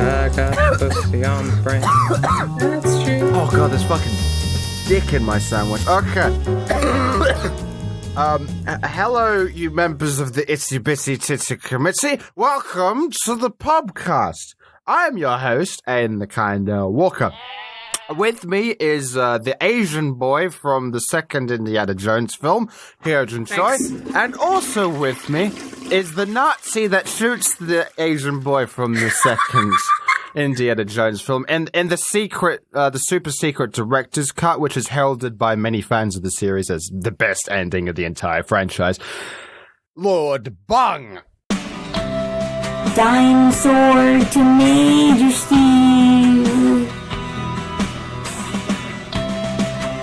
I got pussy on the brain. That's true. Oh god, there's fucking dick in my sandwich. Okay. Hello, you members of the Itsy Bitsy Titsy Committee. Welcome to the podcast. I am your host, Aiden the Kinda Walker. With me is the Asian boy from the second Indiana Jones film, Hyojin Choi. And also with me is the Nazi that shoots the Asian boy from the second Indiana Jones film. And the secret, the super secret director's cut, which is heralded by many fans of the series as the best ending of the entire franchise, Lord Bung. Dinosaur to Majesty.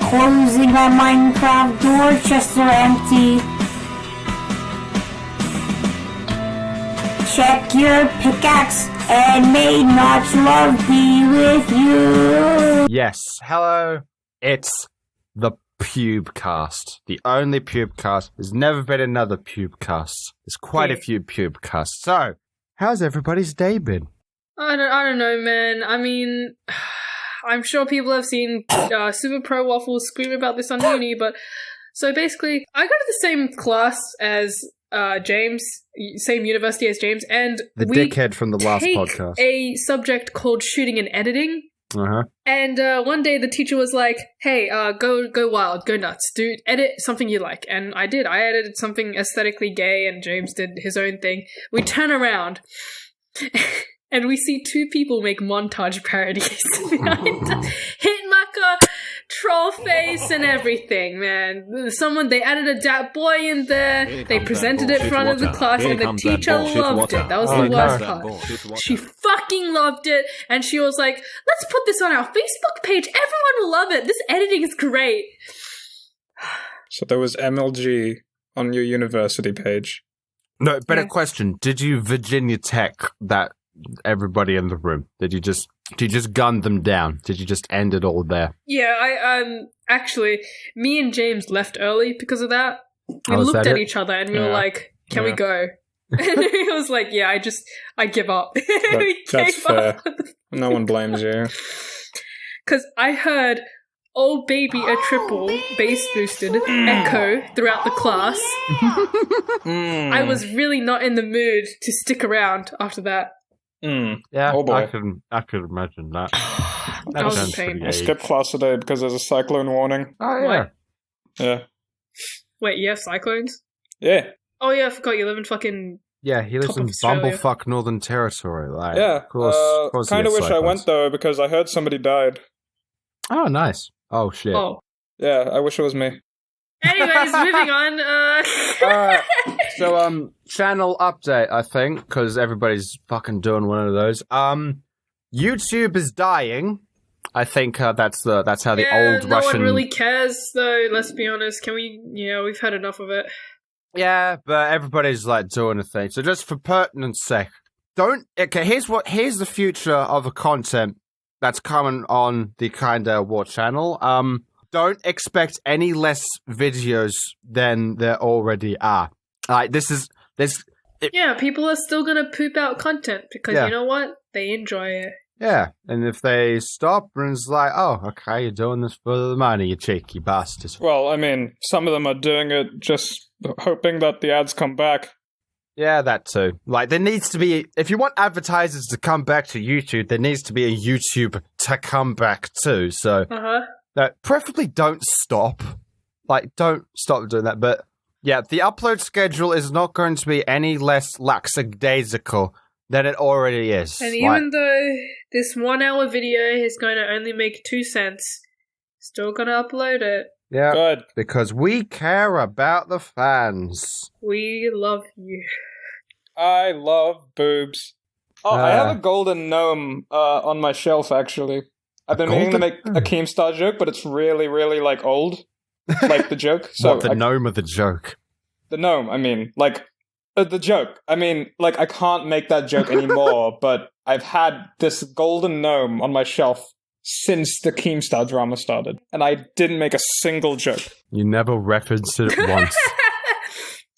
Closing our Minecraft door, chests are empty. Check your pickaxe and may not love be with you. Yes, hello, it's the Pubecast. The only Pubecast. There's never been another Pubecast. There's quite a few Pubecasts. So, how's everybody's day been? I don't know, man. I mean, I'm sure people have seen Super Pro Waffles scream about this on uni, but so basically, I go to the same class as James, same university as James, and the dickhead from the last podcast. A subject called shooting and editing. Uh-huh. And one day the teacher was like, "Hey, go wild, go nuts, dude, edit something you like." And I did. I edited something aesthetically gay, and James did his own thing. We turn around. And we see two people make montage parodies behind Hitmaker, Trollface, and everything, man. They added a dat boy in there, they presented it in front of the class, and the teacher loved it. That was the worst part. She fucking loved it, and she was like, "Let's put this on our Facebook page, everyone will love it, this editing is great." So there was MLG on your university page. No, better question. Did you Virginia Tech that everybody in the room? Did you just gun them down? Did you just end it all there? Yeah, I actually, me and James left early because of that. We looked at each other and we were like, "Can we go?" And he was like, "Yeah, I give up." That's fair. No one blames you. Because I heard "Oh Baby a Triple" bass boosted echo throughout the class. I was really not in the mood to stick around after that. Yeah, oh boy. I could imagine that. That was a pain. I skipped class today because there's a cyclone warning. Oh yeah. What? Yeah. Wait, you have cyclones? Yeah. Oh yeah, I forgot you live in fucking... Yeah, he lives top of in Australia. Bumblefuck Northern Territory. Like, Yeah. Of course Kind of he wish has I went cyclones. though because I heard somebody died. Oh, nice. Oh shit. Oh. Yeah, I wish it was me. Anyways, moving on. Alright, so channel update, I think, because everybody's fucking doing one of those. YouTube is dying. I think that's how the old no Russian. one really cares, though. Let's be honest. Can we? Yeah, we've had enough of it. Yeah, but everybody's like doing a thing. So just for pertinence sake, here's the future of the content that's coming on the Kinda War channel. Don't expect any less videos than there already are. Like Yeah, people are still gonna poop out content because you know what? They enjoy it. Yeah, and if they stop and it's like, oh, okay, you're doing this for the money, you cheeky bastards. Well, I mean, some of them are doing it just hoping that the ads come back. Yeah, that too. Like, there needs to be, if you want advertisers to come back to YouTube, there needs to be a YouTube to come back to. So, preferably don't stop. Like, don't stop doing that. But, yeah, the upload schedule is not going to be any less lackadaisical than it already is. And even though this 1 hour video is going to only make 2 cents, still gonna upload it. Yeah, Good. because we care about the fans. We love you. I love boobs. Oh, I have a golden gnome on my shelf, actually. I've been meaning to make a Keemstar joke, but it's really, really, like, old. Like, the joke. So What, the gnome of the joke? The gnome, I mean, like, the joke. I mean, like, I can't make that joke anymore, but I've had this golden gnome on my shelf since the Keemstar drama started, and I didn't make a single joke. You never referenced it once.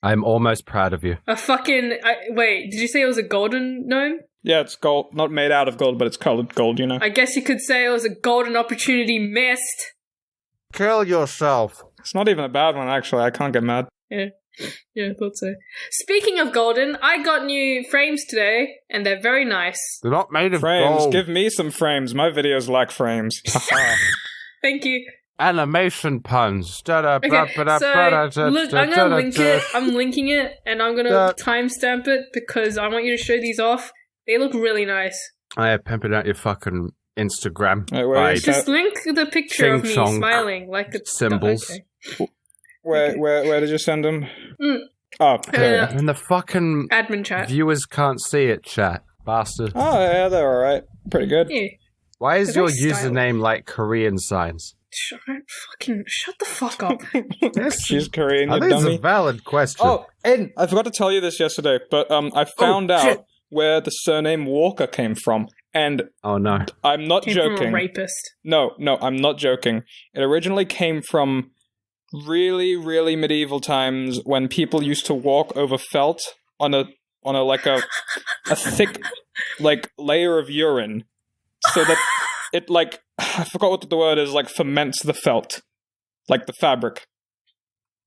I'm almost proud of you. Wait, did you say it was a golden gnome? Yeah, it's gold. Not made out of gold, but it's colored gold, you know? I guess you could say it was a golden opportunity missed. Kill yourself. It's not even a bad one, actually. I can't get mad. Yeah, I thought so. Speaking of golden, I got new frames today, and they're very nice. They're not made of Frames. gold. Give me some frames. My videos lack frames. Thank you. Animation puns. Okay, so look, I'm gonna link it. I'm linking it, and I'm gonna timestamp it because I want you to show these off. They look really nice. I pimping out your fucking Instagram. Wait, where is Just link the picture of me Ching-chong smiling like the symbols. Okay. Where did you send them? Mm. Oh, here. And the fucking Admin chat. viewers can't see it, chat. Bastard. Oh, yeah, they're alright. Pretty good. Yeah. Why is They're your very stylish. username like Korean signs? Shut the fuck up. She's Korean, I you think it's a dummy. valid question. Oh, Aiden, I forgot to tell you this yesterday, but I found out where the surname Walker came from, and Oh no. I'm not Came from a joking. rapist. No, I'm not joking. It originally came from really, really medieval times when people used to walk over felt on a like a thick like layer of urine, so that it like I forgot what the word is, like ferments the felt, like the fabric.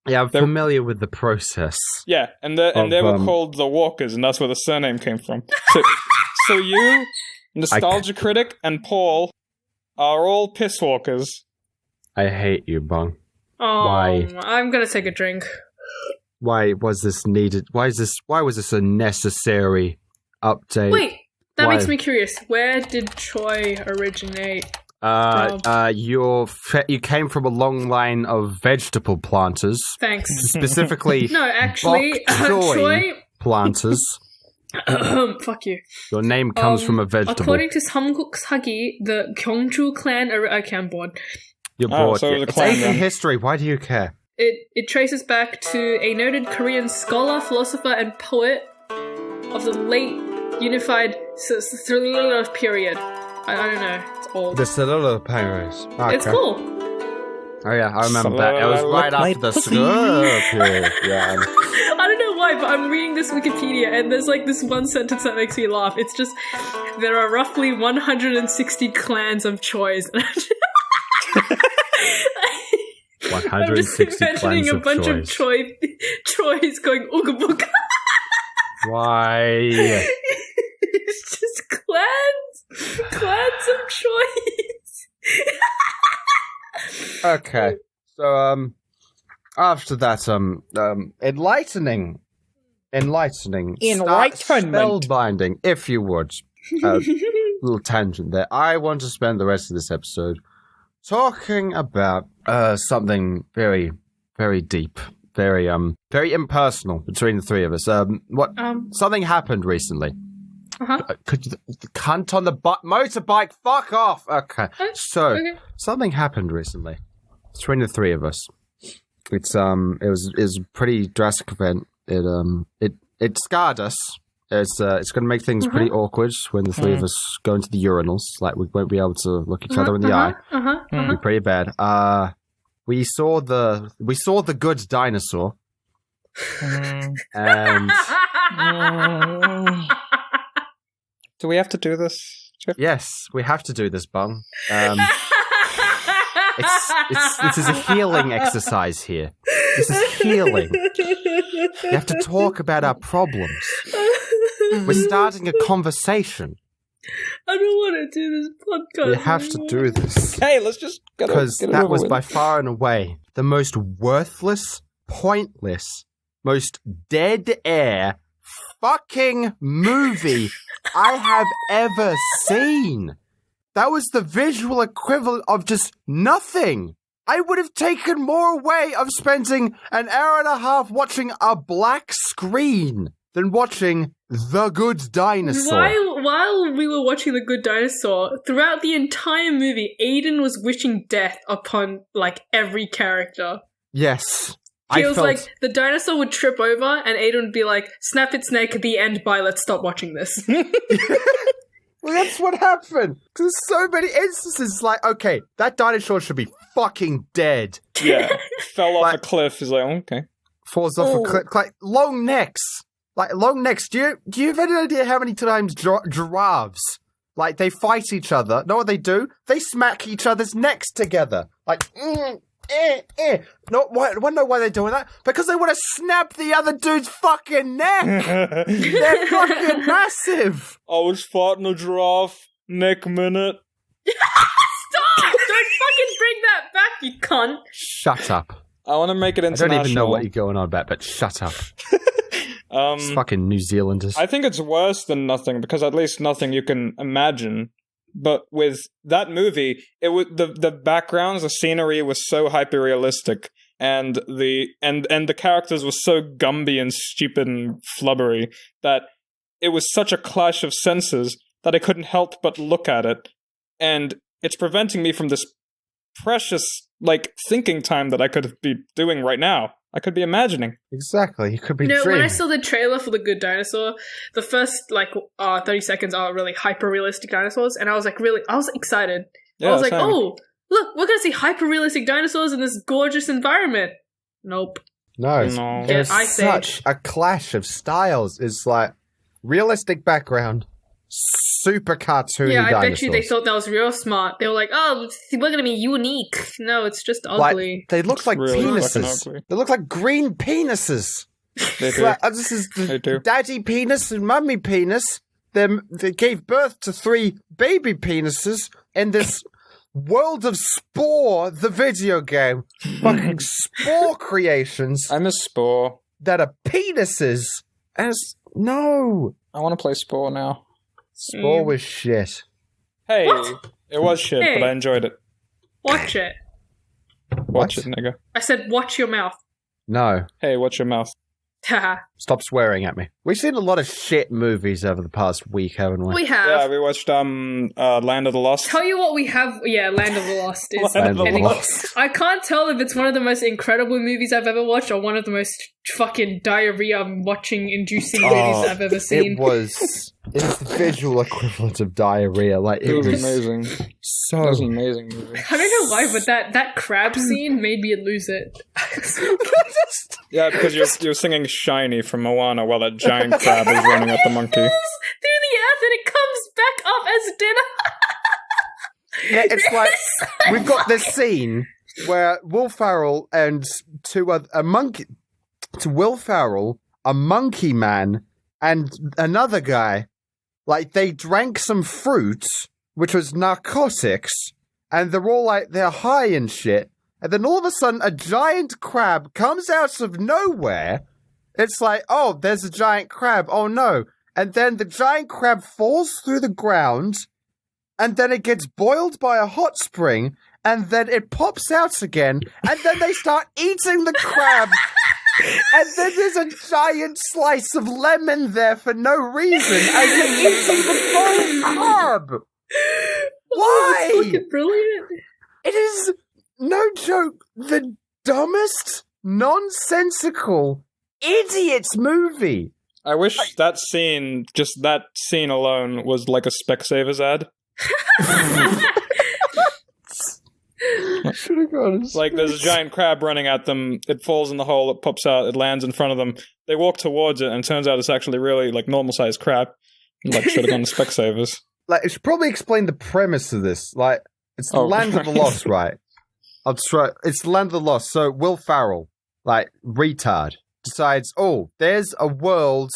Yeah, I'm familiar with the process. Yeah, and they were called the Walkers, and that's where the surname came from. So you, Nostalgia Critic, and Paul are all piss walkers. I hate you, Bong. Oh, Why? I'm gonna take a drink. Why was this needed? Why was this a necessary update? Wait, that Why? makes me curious. Where did Choi originate? You came from a long line of vegetable planters, Thanks. specifically No, actually, bok choy Choi. planters. Fuck you. Your name comes from a vegetable. According to Samguk Sagi, the Gyeongju clan. Okay, I'm bored. You're Oh, bored. so it was a It's clan ancient then. history. Why do you care? It traces back to a noted Korean scholar, philosopher, and poet of the late unified period. I don't know. It's old. The Cellular Pirates. Okay. It's cool. Oh yeah, I remember that. It was right after the Cellular period. Yeah. I don't know why, but I'm reading this Wikipedia and there's like this one sentence that makes me laugh. It's just, there are roughly 160 clans of Chois. I'm just 160 imagining clans a of bunch of choice. Chois going ooga booga. Why? It's just clans of Chois. Okay. So after that enlightening spellbinding, if you would. Little tangent there. I want to spend the rest of this episode talking about something very, very deep, very impersonal between the three of us. Something happened recently. Could you, the cunt on the motorbike, fuck off. Okay. So something happened recently between the three of us. It was a pretty drastic event. It scarred us. It's going to make things pretty awkward when the three of us go into the urinals. Like, we won't be able to look each other in the eye. It'll be pretty bad. We saw the good dinosaur. And Do we have to do this, Jeff? yes, we have to do this, Bung. This is a healing exercise here. This is healing. We have to talk about our problems. We're starting a conversation. I don't want to do this podcast. We have to do this. Hey, let's just get it Because that over was with. by far and away the most worthless, pointless, most dead air fucking movie I have ever seen. That was the visual equivalent of just nothing. I would have taken more away of spending an hour and a half watching a black screen than watching The Good Dinosaur. While we were watching The Good Dinosaur, throughout the entire movie, Aiden was wishing death upon, like, every character. Yes. He was like, the dinosaur would trip over, and Aiden would be like, snap its neck at the end, bye, let's stop watching this. Well, that's what happened. Because there's so many instances like, okay, that dinosaur should be fucking dead. Yeah, fell off a cliff. He's like, okay. Falls off a cliff. Like, long necks. Like, long necks, do you have any idea how many times giraffes, like, they fight each other? Know what they do? They smack each other's necks together. Like, Wanna know why they're doing that? Because they want to snap the other dude's fucking neck. They're fucking massive. I was fighting a giraffe. Neck minute. Stop! Don't fucking bring that back, you cunt. Shut up. I want to make it I international. don't even know what you're going on about, but shut up. It's fucking New Zealanders. I think it's worse than Nothing, because at least Nothing you can imagine. But with that movie, it was the backgrounds, the scenery was so hyper realistic, and the characters were so Gumby and stupid and flubbery that it was such a clash of senses that I couldn't help but look at it, and it's preventing me from this precious thinking time that I could be doing right now. I could be imagining. Exactly, you could be When I dreaming. saw the trailer for The Good Dinosaur, the first 30 seconds are really hyper realistic dinosaurs, and I was I was excited. Yeah, I was like, same. oh, look, we're gonna see hyper realistic dinosaurs in this gorgeous environment. Nope. No, No. it's I say- such a clash of styles. It's like realistic background, super cartoony Yeah, I dinosaurs. bet you they thought that was real smart. They were like, oh, we're gonna be unique. No, it's just ugly. Like, they look like really fucking penises. ugly. They look like green penises. They It's do. like, this is They the do. daddy penis and mummy penis. They gave birth to 3 baby penises in this world of Spore, the video game. Fucking Spore creations I miss Spore. that are penises. No. I want to play Spore now. Spore was shit. Hey, What? it was shit, Hey. but I enjoyed it. Watch it. Watch What? it, nigga. I said, watch your mouth. No. Hey, watch your mouth. Haha. Stop swearing at me. We've seen a lot of shit movies over the past week, haven't we? We have. Yeah, we watched Land of the Lost. Tell you what we have. Yeah, Land of the Lost is. Land of the and Lost. I can't tell if it's one of the most incredible movies I've ever watched or one of the most fucking diarrhea watching inducing movies I've ever seen. It was the visual equivalent of diarrhea. Like, It it was was amazing. so... It was an amazing movie. I don't know why, but that crab scene made me lose it. Yeah, because you're singing Shiny from Moana while that giant crab is running at the monkey. Falls through the earth and it comes back up as dinner. Yeah, it's like we've got this scene where Will Ferrell and Will Ferrell, a monkey man, and another guy, like, they drank some fruit, which was narcotics, and they're high and shit. And then all of a sudden, a giant crab comes out of nowhere. It's like, oh, there's a giant crab. Oh no! And then the giant crab falls through the ground. And then it gets boiled by a hot spring, and then it pops out again, and then they start eating the crab, and then there's a giant slice of lemon there for no reason, and they're eating the whole crab! Why? Oh, it's fucking brilliant. It is, no joke, the dumbest, nonsensical, idiot's movie. I wish that scene alone, was like a Specsavers ad. Should have gone. Like, there's a giant crab running at them, it falls in the hole, it pops out, it lands in front of them. They walk towards it, and it turns out it's actually really, normal-sized crab. Like, should have gone to Specsavers. Like, it should probably explain the premise of this. Like, it's the Oh, Land of the right. Lost, right? I'll try. It's the Land of the Lost. So Will Ferrell, retard, decides, oh, there's a world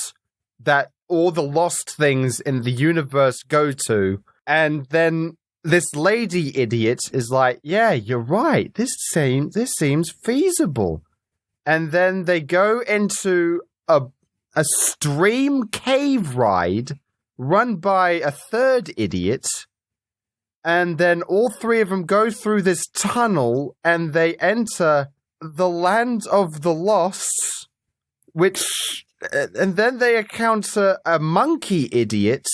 that all the lost things in the universe go to, and then this lady idiot is like, yeah, you're right. This seems feasible. And then they go into a stream cave ride run by a third idiot, and then all 3 of them go through this tunnel, and they enter the Land of the Lost, and then they encounter a monkey idiot,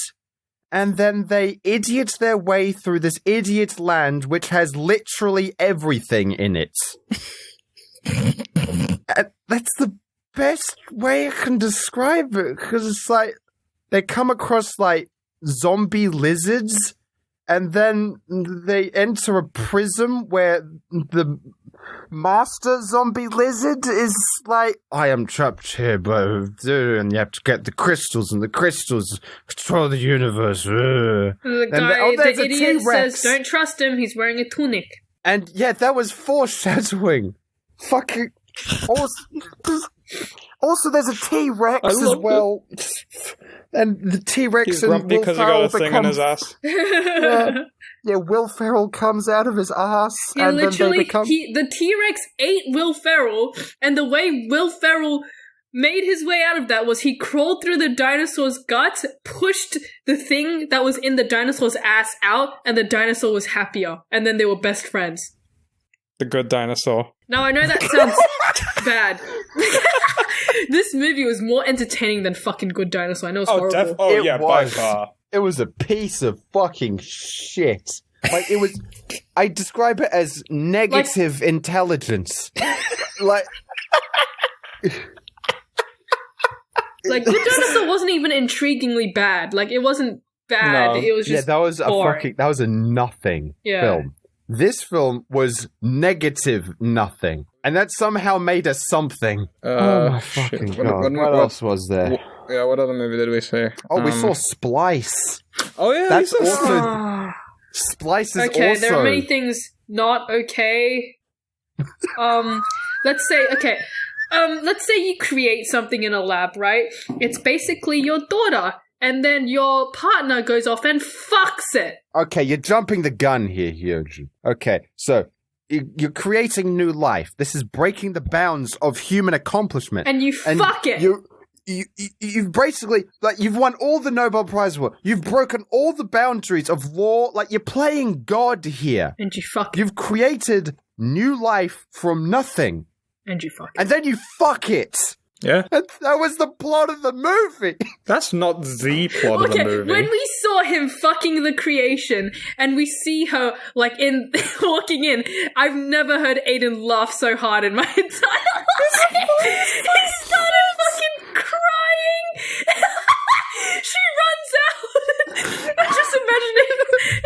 and then they idiot their way through this idiot land, which has literally everything in it. And that's the best way I can describe it, because it's like, they come across, zombie lizards, and then they enter a prism where Master Zombie Lizard is like, I am trapped here, but and you have to get the crystals, and the crystals control the universe. The guy, there's the a idiot T-Rex. says, "Don't trust him. He's wearing a tunic." And yeah, that was foreshadowing. Fucking. Also, there's a T-Rex I as love well. And the T-Rex He's and grumpy Will because he got Ferrell a thing in his ass. Yeah, Will Ferrell comes out of his ass, He and then they literally, become. the T-Rex ate Will Ferrell, and the way Will Ferrell made his way out of that was he crawled through the dinosaur's guts, pushed the thing that was in the dinosaur's ass out, and the dinosaur was happier, and then they were best friends. The good dinosaur. Now, I know that sounds bad. This movie was more entertaining than fucking Good Dinosaur. I know it's horrible. It by was. far. It was a piece of fucking shit. Like, it was. I describe it as negative intelligence. Like. Like, Good Dinosaur wasn't even intriguingly bad. Like, it wasn't bad. No. It was just that was boring. that was a nothing film. This film was negative nothing. And that somehow made us something. Oh my fucking shit. god. What else was there? Yeah, what other movie did we see? Oh, we saw Splice. Oh yeah, That's we saw also... Splice is Okay, also... there are many things not okay. Let's say you create something in a lab, right? It's basically your daughter, and then your partner goes off and fucks it. Okay, you're jumping the gun here, Hyojin. Okay, so you're creating new life. This is breaking the bounds of human accomplishment. And you fuck it. You've basically, like, you've won all the Nobel Prize Award. You've broken all the boundaries of law. Like, you're playing God here. And you fuck it. You've created new life from nothing. And you fuck it. And then you fuck it. Yeah, And that was the plot of the movie. that's not the plot of the movie. When we saw him fucking the creation and we see her like in walking in, I've never heard Aiden laugh so hard in my entire life. He started fucking crying. She runs out. I just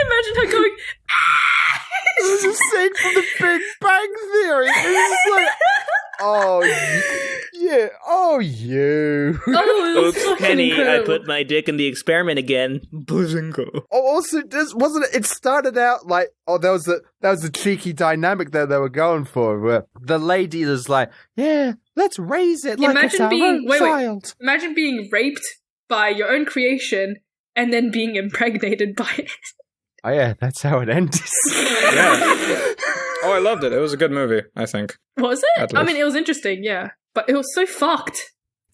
imagine her going. It was a scene from the Big Bang Theory. It was like, oh, yeah, oh, you. Oh, it was Oops, fucking Penny, I incredible. put my dick in the experiment again. Bazinga. Oh, also, wasn't it? It started out like, oh, that was a cheeky dynamic that they were going for, where the lady was like, yeah, let's raise it like it's our own child. Imagine being raped by your own creation and then being impregnated by it. Oh yeah, that's how it ended. Yeah. Oh, I loved it. It was a good movie, I think. Was At it? I least. mean, it was interesting, yeah. But it was so fucked.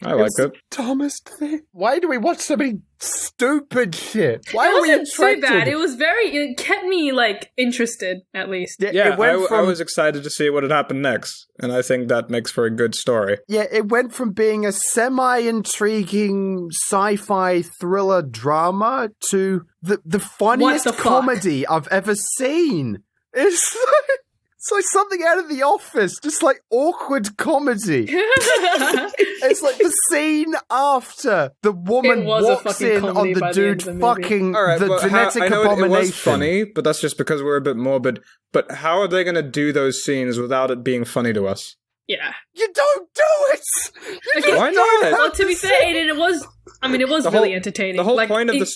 I liked it. Dumbest thing. Why do we watch so many stupid shit? Why It are we wasn't so attracted? bad. It kept me, like, interested, at least. Yeah, it went I from, was excited to see what had happened next, and I think that makes for a good story. yeah, it went from being a semi-intriguing sci-fi thriller drama to the funniest the fuck? comedy I've ever seen. It's like something out of The Office, just like awkward comedy. It's like the scene after the woman It was a walks fucking in comedy on the by the end dude of the movie. fucking All right, the but genetic I know abomination. it was funny, but that's just because we're a bit morbid. But how are they going to do those scenes without it being funny to us? Yeah. You don't do it! You Okay, Why don't not? have Well, to be fair, Aiden, it was really entertaining. The whole Like, point of it- the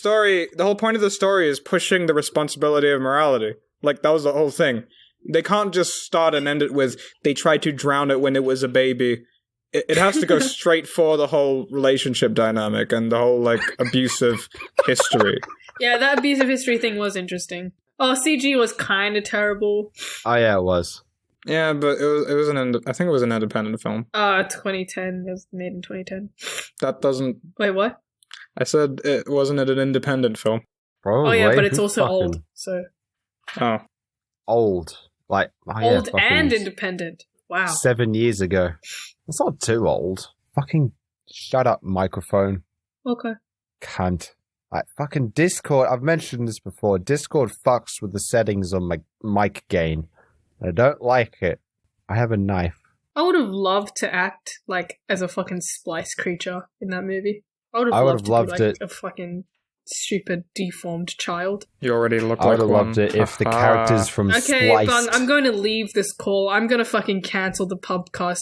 story, is pushing the responsibility of morality. Like that was the whole thing. They can't just start and end it with they tried to drown it when it was a baby. It has to go straight for the whole relationship dynamic and the whole like abusive history. Yeah, that abusive history thing was interesting. Oh, CG was kind of terrible. Oh yeah, it was. Yeah, but it was I think it was an independent film. 2010. It was made in 2010. That doesn't. Wait, what? I said it wasn't an independent film. Probably. Oh yeah, but it's Who's also fucking old. So Oh, Old. Like, oh, yeah, old fucking and independent. Wow. 7 years ago. It's not too old. Fucking shut up, microphone. Okay. Cunt. Like, fucking Discord, I've mentioned this before, Discord fucks with the settings on my mic gain. I don't like it. I have a knife. I would have loved to act like as a fucking splice creature in that movie. I would I have would loved have to loved be like it. a fucking Stupid, deformed child. You already look I like would have one. loved it if the Haha. characters from Okay, Spliced... Bung, I'm going to leave this call. I'm going to fucking cancel the podcast.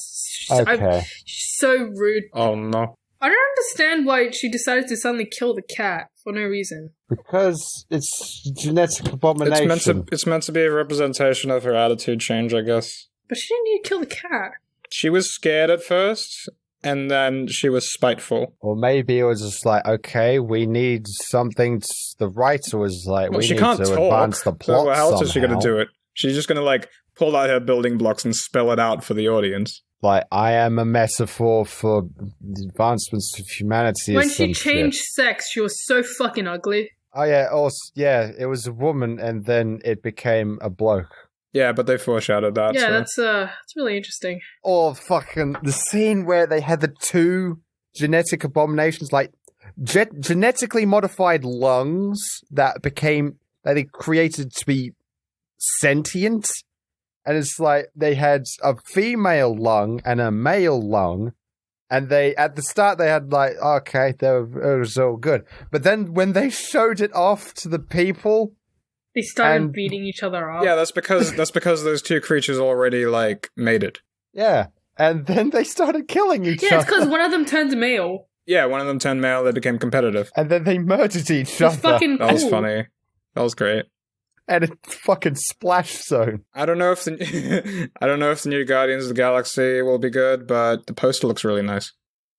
Okay. So rude. Oh no. I don't understand why she decided to suddenly kill the cat for no reason. Because it's genetic abomination. It's meant to be a representation of her attitude change, I guess. But she didn't need to kill the cat. She was scared at first, and then she was spiteful. Or maybe it was just like, okay, we need something... The writer was like, Well, we she need can't to talk. advance the plot So how else is she going to somehow. do it? She's just going to, like, pull out her building blocks and spell it out for the audience. Like, I am a metaphor for the advancements of humanity. or When she some shit. changed sex, she was so fucking ugly. Oh yeah, also, yeah, it was a woman and then it became a bloke. Yeah, but they foreshadowed that. Yeah, so. that's really interesting. Or fucking the scene where they had the two genetic abominations, like genetically modified lungs that they created to be sentient. And it's like they had a female lung and a male lung. And at the start, they had like, okay, it was all good. But then when they showed it off to the people, They started And- beating each other up. Yeah, that's because those two creatures already, like, made it. yeah. And then they started killing each Yeah, it's other. because one of them turned male. Yeah, one of them turned male, they became competitive. And then they murdered each It's other. fucking That was cool. funny. That was great. And it's fucking splash zone. I don't know if the new Guardians of the Galaxy will be good, but the poster looks really nice.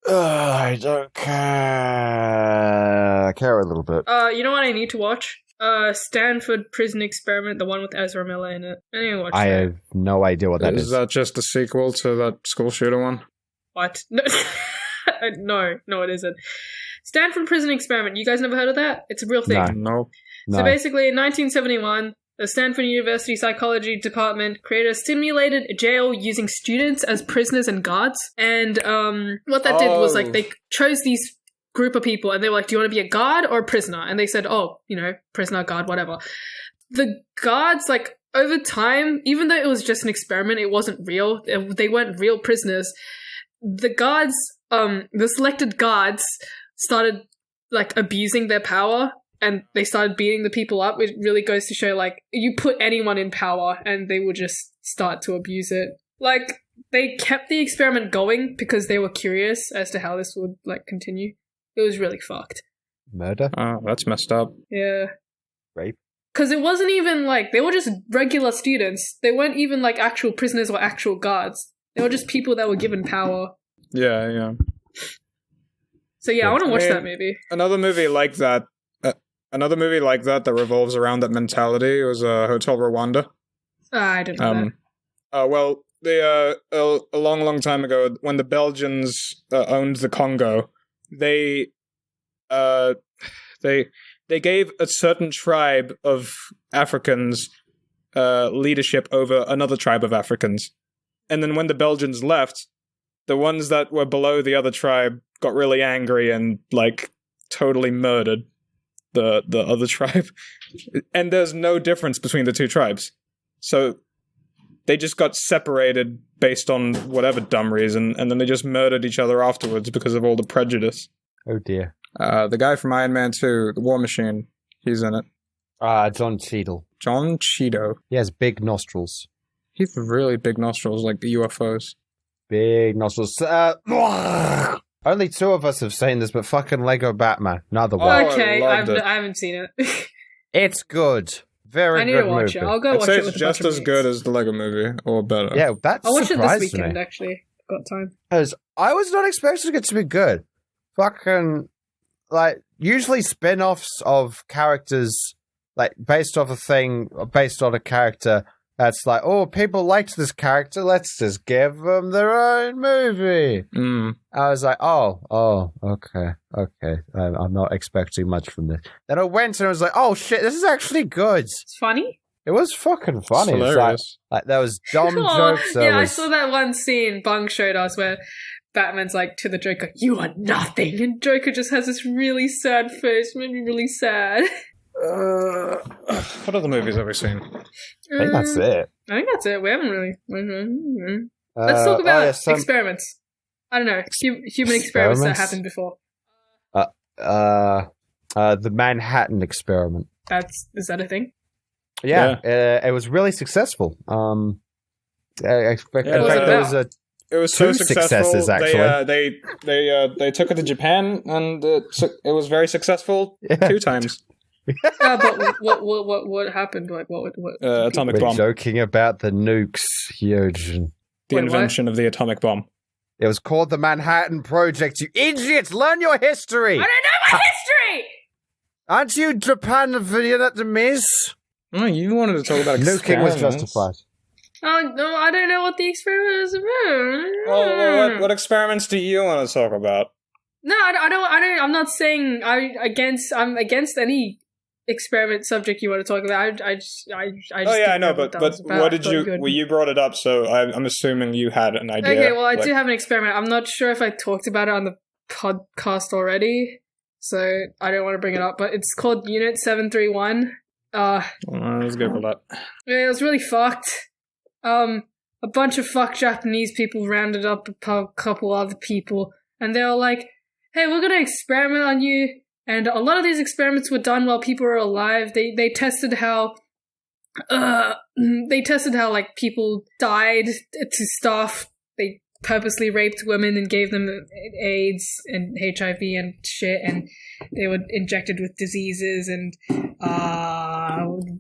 I don't care. I care a little bit. You know what I need to watch? Stanford Prison Experiment, the one with Ezra Miller in it. I need to watch I that. have no idea what that Is is. that just a sequel to that school shooter one? What? No. no, it isn't. Stanford Prison Experiment. You guys never heard of that? It's a real thing. No. No. So basically, in 1971, the Stanford University Psychology Department created a simulated jail using students as prisoners and guards. And what that did was, like, they chose these group of people, and they were like, do you want to be a guard or a prisoner? And they said, oh, prisoner, guard, whatever. The guards, like, over time, even though it was just an experiment, it wasn't real. They weren't real prisoners. The guards, the selected guards started, like, abusing their power, and they started beating the people up, which really goes to show, like, you put anyone in power and they would just start to abuse it. Like, they kept the experiment going because they were curious as to how this would, like, continue. It was really fucked. Murder? Oh, that's messed up. Yeah. Rape? Because it wasn't even, like, they were just regular students. They weren't even, like, actual prisoners or actual guards. They were just people that were given power. Yeah. So, yeah, I want to watch I mean, that movie. Another movie like that that revolves around that mentality was Hotel Rwanda. I don't know that. Well, they a long time ago, when the Belgians owned the Congo, they gave a certain tribe of Africans leadership over another tribe of Africans, and then when the Belgians left, the ones that were below the other tribe got really angry and, like, totally murdered the other tribe. And there's no difference between the two tribes. So they just got separated based on whatever dumb reason, and then they just murdered each other afterwards because of all the prejudice. Oh dear. The guy from Iron Man 2, the War Machine, he's in it. John Cheadle. John Cheeto. He has big nostrils. He's really big nostrils, like the UFOs. Big nostrils. Only two of us have seen this, but fucking Lego Batman. Another one. Oh, Okay, I loved it. I haven't seen it. It's good. Very I need good to watch movie. it. I'll go I'd watch say it it's with a just bunch of as good mates. as the Lego movie, or better. Yeah, that I'll watch it this surprised weekend, me. actually. Got time. Because I was not expecting it to be good. Fucking, like, usually spin-offs of characters, like, based off a thing, based on a character, that's like, oh, people liked this character, let's just give them their own movie. I was like, oh, okay. I'm not expecting much from this. Then I went and I was like, oh shit, this is actually good. It's funny. It was fucking funny. It's It's hilarious. like there was dumb Oh, jokes. yeah, There I was... saw that one scene Bung showed us where Batman's like to the Joker, "You are nothing," and Joker just has this really sad face. Made me really sad. What other movies have we seen? I think that's it. I think that's it. We haven't really. Let's talk about experiments. I don't know, human experiments that Experiments? happened before. The Manhattan Experiment. Is that a thing? Yeah, it was really successful. In fact, there was It was two so successful. successes, actually. They took it to Japan, and it was very successful 2 times. But what happened? Like what Atomic We're bomb. joking about the nukes, Eugene. The Wait, invention of the atomic bomb. It was called the Manhattan Project. You idiots! Learn your history. I don't know my history. Aren't you Japan Vietnamese? Oh, you wanted to talk about Nuking was experiments. justified. Oh no, I don't know what the experiment is about. Well, what experiments do you want to talk about? No, I don't. I'm not saying I'm against any experiment subject you want to talk about. I just. Oh yeah, I know, but what did you? Well, you brought it up, so I'm assuming you had an idea. Okay, well, I do have an experiment. I'm not sure if I talked about it on the podcast already, so I don't want to bring it up. But it's called Unit 731. Let's go for that. It was really fucked. A bunch of fucked Japanese people rounded up a couple other people, and they were like, "Hey, we're gonna experiment on you." And a lot of these experiments were done while people were alive. They tested how like people died to stuff. They purposely raped women and gave them AIDS and HIV and shit, and they were injected with diseases, and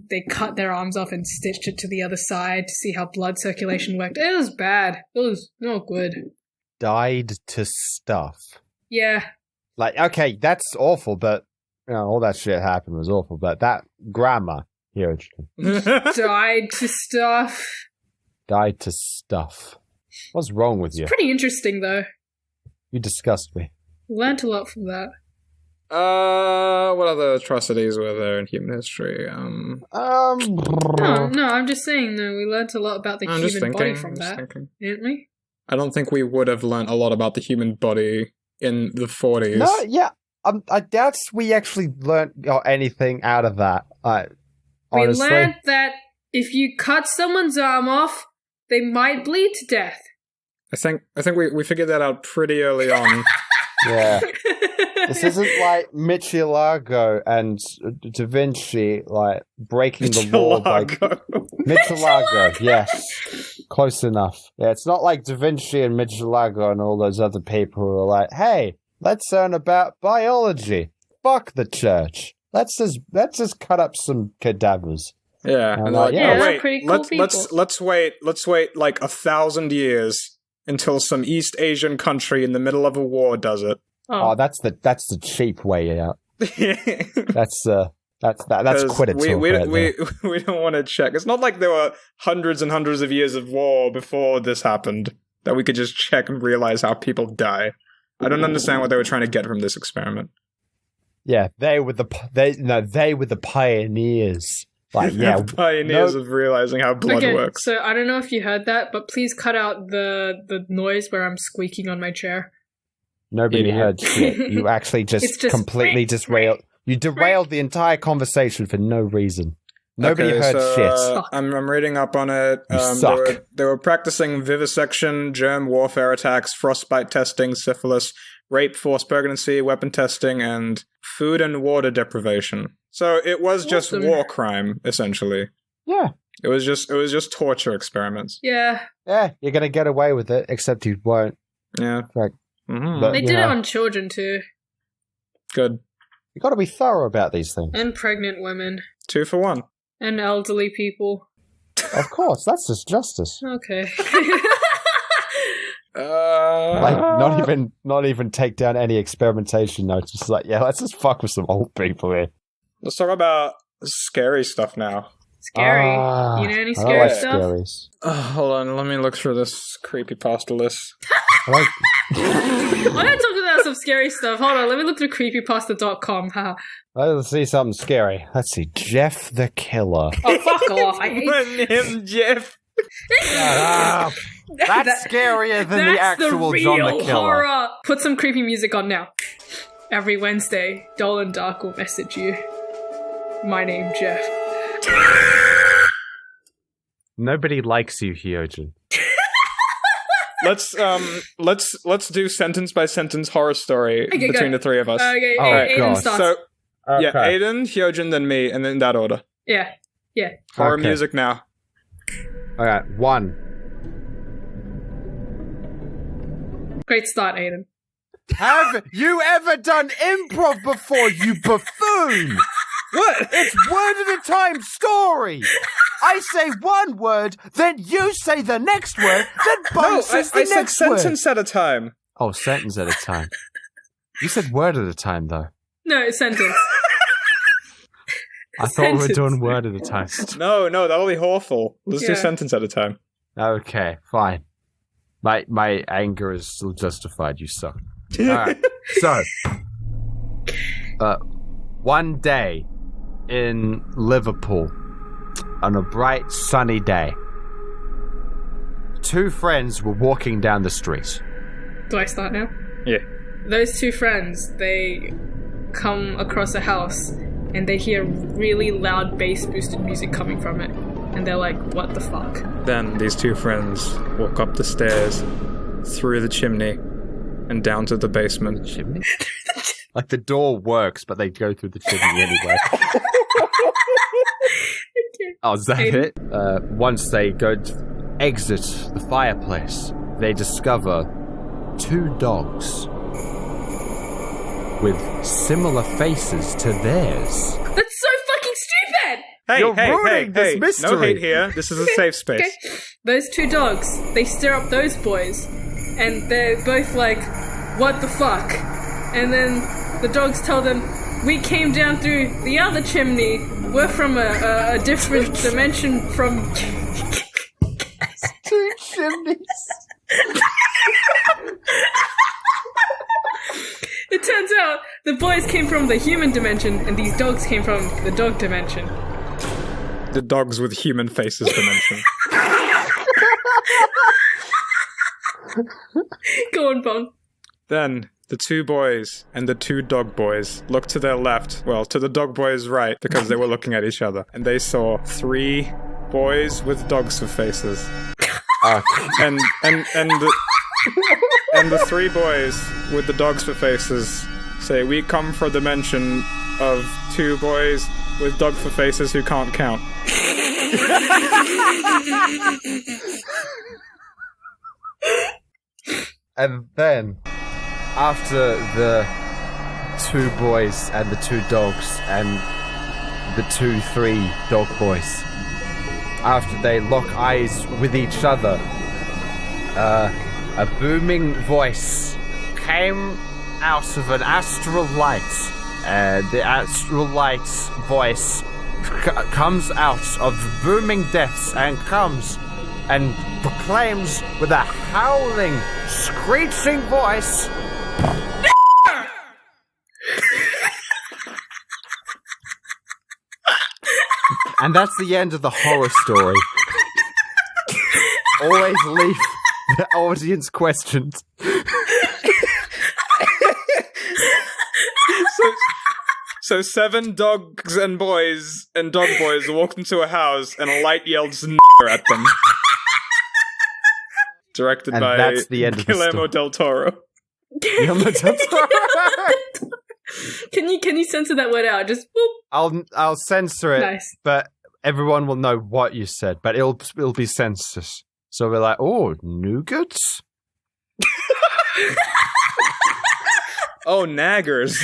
they cut their arms off and stitched it to the other side to see how blood circulation worked. It was bad. It was not good. Died to stuff. Yeah. Like, okay, that's awful, but all that shit happened was awful. But that grammar here, Died to stuff. died to stuff. What's wrong with you? Pretty interesting, though. You disgust me. Learned a lot from that. What other atrocities were there in human history? No, I'm just saying, though, we learned a lot about the human body from that, didn't we? I don't think we would have learned a lot about the human body in the 40s. No, yeah. I doubt we actually learnt anything out of that. Honestly. We learned that if you cut someone's arm off, they might bleed to death. I think we figured that out pretty early on. Yeah. This isn't like Michelangelo and Da Vinci, like, breaking the law. Michelangelo, yes. Close enough. Yeah, it's not like Da Vinci and Michelangelo and all those other people who are like, hey, let's learn about biology. Fuck the church. Let's just cut up some cadavers. Yeah. And like, yeah, wait, pretty cool let's wait like 1,000 years until some East Asian country in the middle of a war does it. Oh, that's the cheap way out. That's Quidditch. We don't want to check. It's not like there were hundreds and hundreds of years of war before this happened that we could just check and realize how people die. I don't understand what they were trying to get from this experiment. Yeah, they were the pioneers. Like, yeah, pioneers of realizing how blood works. So I don't know if you heard that, but please cut out the noise where I'm squeaking on my chair. Nobody heard shit. You actually just completely derailed. You derailed the entire conversation for no reason. Nobody heard shit. I'm reading up on it. You suck. They were practicing vivisection, germ warfare attacks, frostbite testing, syphilis, rape, forced pregnancy, weapon testing, and food and water deprivation. So it was just war crime, essentially. Yeah. It was just torture experiments. Yeah. Yeah, you're gonna get away with it, except you won't. Yeah. Like, but, they did it on children too. Good. You got to be thorough about these things. And pregnant women. 2 for 1. And elderly people. Of course, that's just justice. Okay. Like, not even take down any experimentation notes. Just like, yeah, let's just fuck with some old people here. Let's talk about scary stuff now. Scary. You know any scary stuff? Scaries. Hold on, let me look through this creepypasta list. I'm gonna talk about some scary stuff. Hold on, let me look through creepypasta.com. Let's see something scary. Let's see, Jeff the Killer. Oh, fuck off! I hate My name's Jeff. That's scarier than the actual John the Killer. Horror. Put some creepy music on now. Every Wednesday, Dolan Dark will message you. My name, Jeff. Nobody likes you, Hyojin. Let's do sentence by sentence horror story between the three of us. Okay, Oh, Aiden God. starts. So Yeah, Aiden, Hyojin, then me, and in that order. Yeah. Horror Okay. music now. Alright, 1. Great start, Aiden. Have you ever done improv before, you buffoon? What? It's word at a time story. I say one word, then you say the next word, then No, Bone says the I said next word. sentence at a time. Oh, sentence at a time. You said word at a time, though. No, sentence. I thought we were Sentence. doing word at a time. No, that'll be awful. Let's do Yeah. sentence at a time. Okay, fine. My anger is still justified. You suck. All right. So, one day in Liverpool, on a bright sunny day, 2 friends were walking down the street. Do I start now? Yeah. Those 2 friends, they come across a house and they hear really loud bass boosted music coming from it. And they're like, what the fuck? Then these 2 friends walk up the stairs, through the chimney, and down to the basement. Chimney? Like the door works, but they go through the chimney anyway. Oh, is that Aiden. it? Once they go to exit the fireplace, they discover 2 dogs with similar faces to theirs. That's so fucking stupid! Hey, You're hey, ruining hey, this hey. mystery. No hate here. This is a safe space. Okay. Those 2 dogs, they stir up those boys, and they're both like, what the fuck? And then the dogs tell them, we came down through the other chimney. We're from a different dimension from... 2 chimneys. It turns out the boys came from the human dimension, and these dogs came from the dog dimension. The dogs with human faces dimension. Go on, Bon. Then the 2 boys and the 2 dog boys looked to their left, well, to the dog boys' right, because they were looking at each other, and they saw 3 boys with dogs for faces. And the 3 boys with the dogs for faces say, we come from a dimension of 2 boys with dog for faces who can't count. And then, after the 2 boys and the 2 dogs and the 3 dog boys, after they lock eyes with each other, a booming voice came out of an astral light. The astral light's voice comes out of the booming depths and comes and proclaims with a howling, screeching voice. And that's the end of the horror story. Always leave the audience questions. So 7 dogs and boys and dog boys walked into a house and a light yelled at them. Directed And by that's the end of the Guillermo story. del Toro. Can you censor that word out? Just boop. I'll censor it, Nice. but everyone will know what you said. But it'll be censored. So we're like, oh, nougats? Oh, naggers.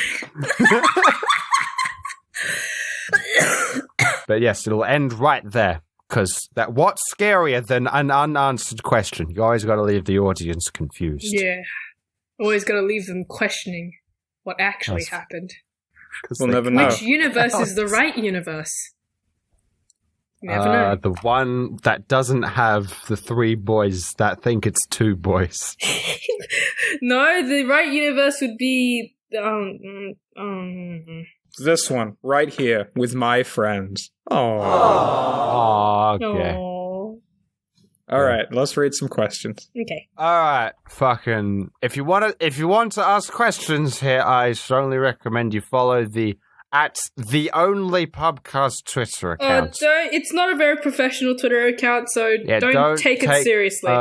But yes, it'll end right there. Because what's scarier than an unanswered question? You always got to leave the audience confused. Yeah. Always gotta leave them questioning what actually Yes. happened. 'Cause We'll they never can't- know. Which universe is the right universe? You never know. The one that doesn't have the 3 boys that think it's 2 boys. No, the right universe would be This one, right here, with my friends. Oh. Oh, okay. Aw. All right, let's read some questions. Okay. All right, fucking. If you want to ask questions here, I strongly recommend you follow the @TheOnly Pubcast Twitter account. It's not a very professional Twitter account, so Yeah, don't take it seriously.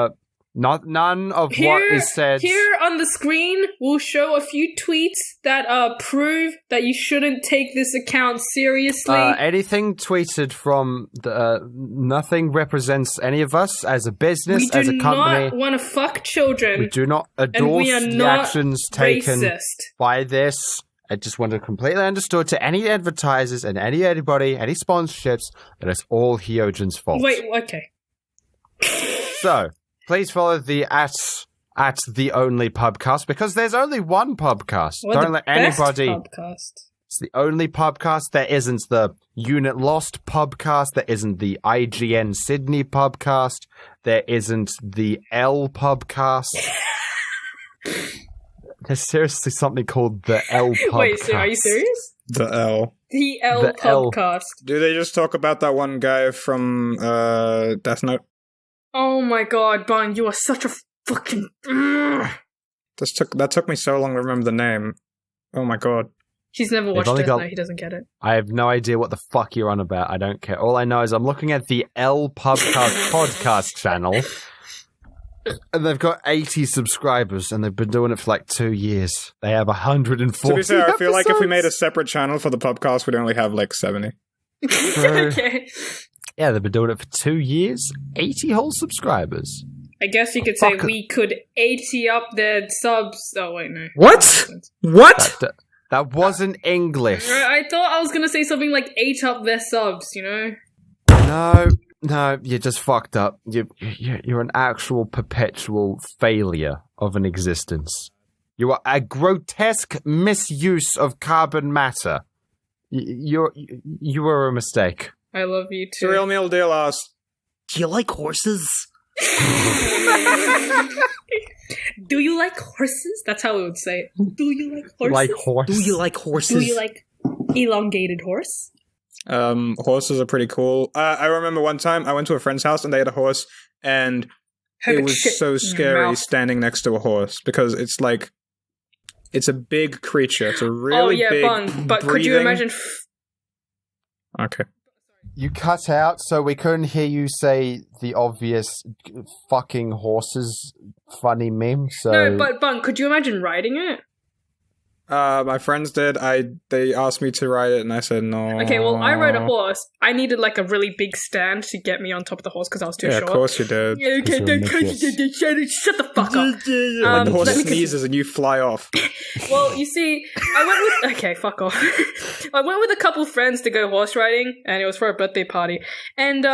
None of what is said. Here on the screen, we'll show a few tweets that prove that you shouldn't take this account seriously. Anything tweeted from nothing represents any of us as a business, as a company. We do not want to fuck children. We do not endorse the actions taken by this. I just want to completely understood to any advertisers and anybody, any sponsorships, that it's all Hyojin's fault. Wait, okay. So, please follow the at the only pubcast, because there's only one pubcast. Don't let anybody. Pubcast. It's the only pubcast. There isn't the Unit Lost pubcast. There isn't the IGN Sydney pubcast. There isn't the L pubcast. There's seriously something called the L pubcast. Wait, so are you serious? The L. The L The L. pubcast. Do they just talk about that one guy from Death Note? Oh my god, Bun, you are such a fucking... That took me so long to remember the name. Oh my god. He's never watched it, no, he doesn't get it. I have no idea what the fuck you're on about. I don't care. All I know is I'm looking at the L Pubcast podcast channel, and they've got 80 subscribers, and they've been doing it for like 2 years. They have 140 To be fair, I feel like if we made a episodes. separate channel for the pubcast, we'd only have like 70. Okay. Yeah, they've been doing it for 2 years. 80 whole subscribers. I guess you could say Fuck. we could 80 up their subs. Oh, wait, no. What? What? That wasn't English. I thought I was going to say something like 8 up their subs, you know? No, you just fucked up. You're an actual perpetual failure of an existence. You are a grotesque misuse of carbon matter. You were a mistake. I love you too. The real meal deal asks, Do you like horses? Do you like horses? That's how we would say it. Do you like horses? Like horse. Do you like horses? Do you like elongated horse? horses are pretty cool. I remember one time I went to a friend's house and they had a horse, and Have it a was shit so in your scary mouth. standing next to a horse because it's like, it's a big creature. It's a really big but could you breathing- imagine? Okay. You cut out, so we couldn't hear you say the obvious fucking horses funny meme. So No, but Bun, could you imagine riding it? My friends did. They asked me to ride it, and I said no. Okay, well, I rode a horse. I needed like a really big stand to get me on top of the horse because I was too Yeah, short. of course you did. Yeah, okay, shut the fuck up. Like the horse let me sneezes and you fly off. Well, you see, I went with... Okay, fuck off. I went with a couple friends to go horse riding, and it was for a birthday party. And,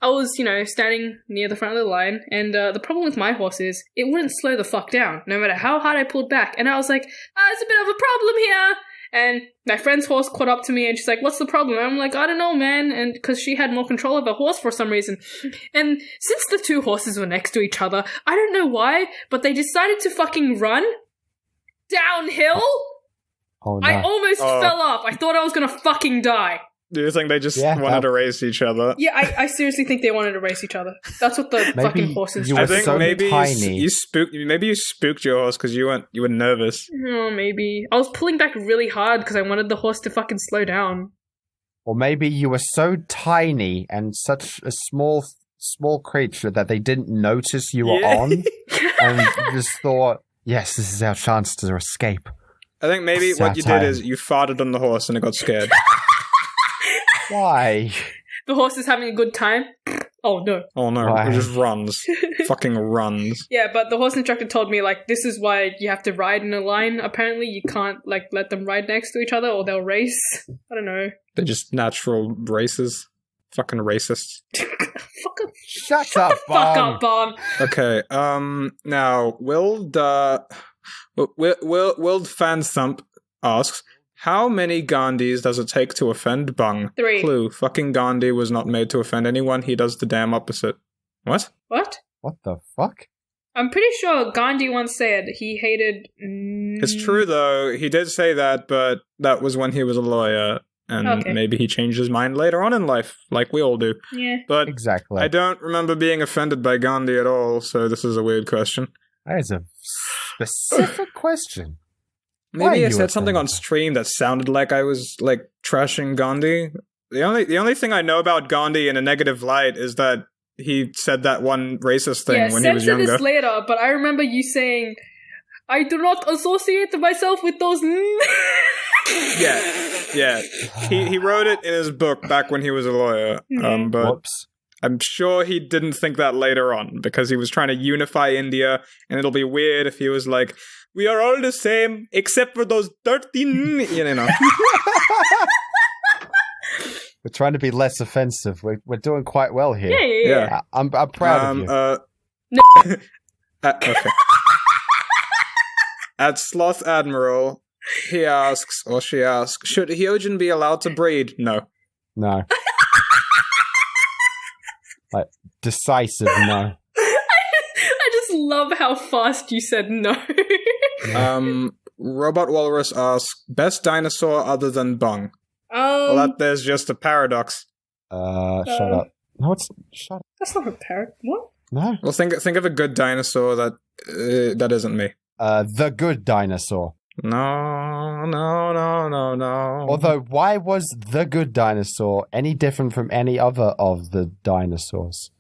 I was, standing near the front of the line, and the problem with my horse is it wouldn't slow the fuck down, no matter how hard I pulled back. And I was like, there's a bit of a problem here. And my friend's horse caught up to me, and she's like, what's the problem? And I'm like, I don't know, man. And because she had more control of her horse for some reason. And since the two horses were next to each other, I don't know why, but they decided to fucking run downhill. oh, no. I almost fell off. I thought I was gonna fucking die. Do you think they just Yeah, wanted to race each other? Yeah, I seriously think they wanted to race each other. That's what the Maybe fucking horses you do. were I think so maybe tiny. you spooked your horse because you were nervous. Oh, maybe. I was pulling back really hard because I wanted the horse to fucking slow down. Or maybe you were so tiny and such a small creature that they didn't notice you were Yeah. on, and just thought, yes, this is our chance to escape. I think maybe what you did Satire. is you farted on the horse and it got scared. Why? The horse is having a good time. Oh, no. Oh no, Why? it just runs. Fucking runs. Yeah, but the horse instructor told me, like, this is why you have to ride in a line, apparently. You can't, like, let them ride next to each other or they'll race. I don't know. They're just natural races. Fucking racists. Fuck up. Shut up, Fuck Bob. up, Bob. Okay, now, Wild Fanthump asks, how many Gandhis does it take to offend Bung? 3. Clue, fucking Gandhi was not made to offend anyone, he does the damn opposite. What? What? What the fuck? I'm pretty sure Gandhi once said he hated... It's true though, he did say that, but that was when he was a lawyer, and Okay. maybe he changed his mind later on in life, like we all do. Yeah. But Exactly. I don't remember being offended by Gandhi at all, so this is a weird question. That is a specific question. Why are Maybe I you said something on offended? stream that sounded like I was like trashing Gandhi. The only thing I know about Gandhi in a negative light is that he said that one racist thing Yeah, when he was censor younger. this later, but I remember you saying, I do not associate myself with those... Yeah. He wrote it in his book back when he was a lawyer. But Whoops. I'm sure he didn't think that later on because he was trying to unify India, and it'll be weird if he was like, we are all the same except for those 13, you know. We're trying to be less offensive. We're doing quite well here. Yeah. I'm proud of you. Okay. At Sloth Admiral, he asks, or she asks, should Hyojin be allowed to breed? No. No. Like, decisive no. I just love how fast you said no. Robot Walrus asks, best dinosaur other than Bung? Well, there's just a paradox. Shut up. No, shut up. That's not a parrot. What? No. Well, think of a good dinosaur that isn't me. The good dinosaur. No. Although, why was the good dinosaur any different from any other of the dinosaurs?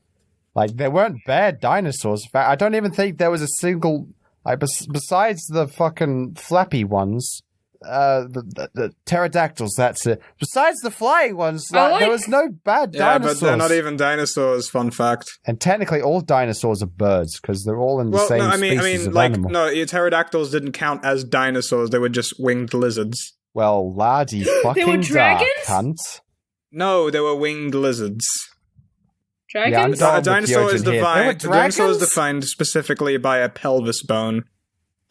Like, there weren't bad dinosaurs. In fact, I don't even think there was a single... Like, besides the fucking flappy ones, the pterodactyls, that's it. Besides the flying ones, there was no bad dinosaurs. Yeah, but they're not even dinosaurs, fun fact. And technically, all dinosaurs are birds, because they're all in the same species of animal. No, pterodactyls didn't count as dinosaurs, they were just winged lizards. Well, laddie fucking dragons? dark, cunt. No, they were winged lizards. Dragons? Yeah, A dinosaur is dragons? defined specifically by a pelvis bone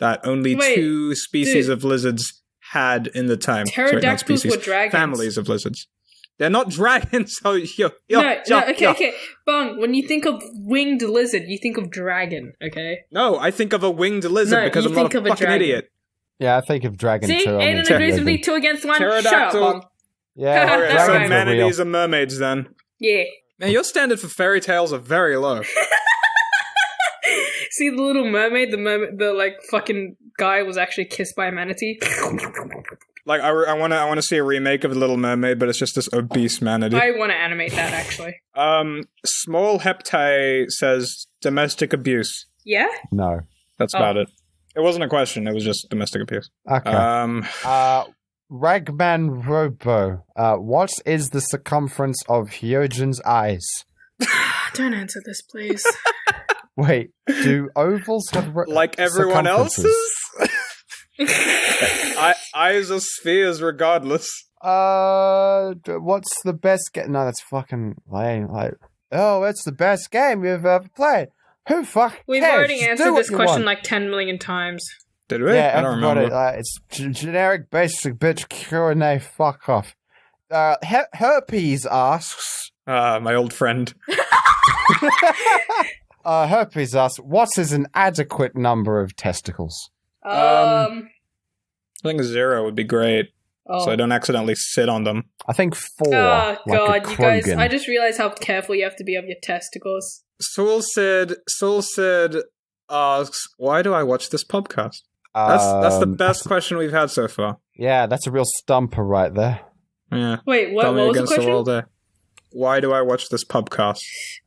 that only two species of lizards had in the time. Pterodactyls were dragons. Families of lizards. They're not dragons. So Okay. Bung, when you think of winged lizard, you think of dragon, okay? No, I think of a winged lizard because I'm not a fucking idiot. Yeah, I think of dragon See, too. Aiden agrees with me 2 against 1. Shut up, Bung. Yeah, Okay, so dragons are real. manatees are mermaids then. Yeah. Man, your standard for fairy tales are very low. See the Little Mermaid? The like fucking guy was actually kissed by a manatee. Like I want to see a remake of The Little Mermaid, but it's just this obese manatee. I want to animate that actually. Small Heptai says domestic abuse. Yeah? No. That's about it. It wasn't a question. It was just domestic abuse. Okay. Ragman Robo. What is the circumference of Hyojin's eyes? Don't answer this, please. Wait, do ovals have like everyone else's? Eyes are spheres regardless. What's the best game? No, that's fucking lame. Like, it's the best game you've ever played. Who fuck We've cares? already Just answered do what this you question want. like 10 million times. Did we? Yeah, I don't everybody. remember. It's generic, basic bitch Q&A. Fuck off. Herpes asks. My old friend. Herpes asks, what is an adequate number of testicles? I think 0 would be great, so I don't accidentally sit on them. I think 4. Oh, like God, a you guys, Krogan. I just realized how careful you have to be of your testicles. Soul Sid asks, why do I watch this podcast? That's the best question we've had so far. Yeah, that's a real stumper right there. Yeah. Wait, what Tell me was the against the question? wall there. Why do I watch this podcast?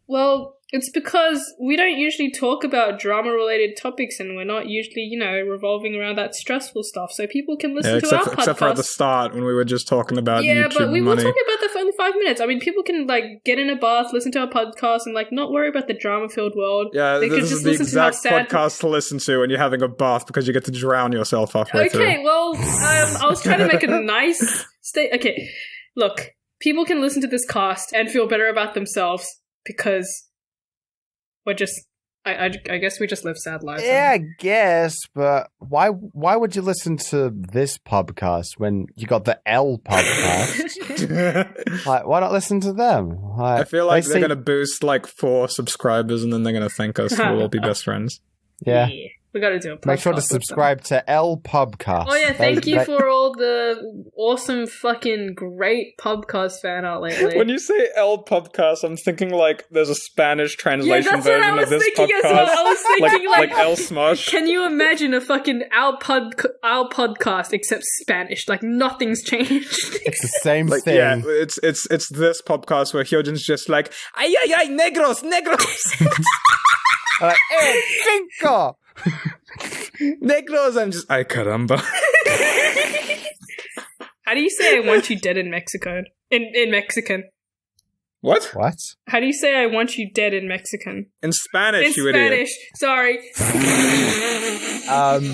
Well, it's because we don't usually talk about drama-related topics, and we're not usually, revolving around that stressful stuff. So people can listen to our podcast. Except for at the start when we were just talking about YouTube but we were money. talking about that for only 5 minutes. I mean, people can get in a bath, listen to our podcast, and not worry about the drama-filled world. Yeah, they could this just is the listen to how exact sad. podcast to listen to when you're having a bath because you get to drown yourself halfway through. Okay, well, I was trying to make a nice state. Okay, look, people can listen to this cast and feel better about themselves because we're just. I guess we just live sad lives. Yeah, I guess, but why would you listen to this podcast when you got the L podcast? Why not listen to them? I feel like they're going to boost 4 subscribers and then they're going to thank us and we'll all be best friends. Yeah. We gotta do a podcast. Make sure to with them. subscribe to L Pubcast. Oh yeah, thank you They- for all the awesome fucking great Pubcast fan art lately. When you say El Podcast, I'm thinking like there's a Spanish yeah, translation that's what I version was of this thinking podcast. as well. I was thinking like El Smosh. can you imagine a fucking our podcast except Spanish? Like nothing's changed. It's the same Like, thing. yeah, it's this podcast where Hyojin's just like, ay, ay, ay, negros, negros, El Cinco! negros. I'm just, ay, caramba. How do you say I want you dead in Mexico? In Mexican. What? What? How do you say I want you dead in Mexican? In Spanish, In you idiot. Spanish. Sorry.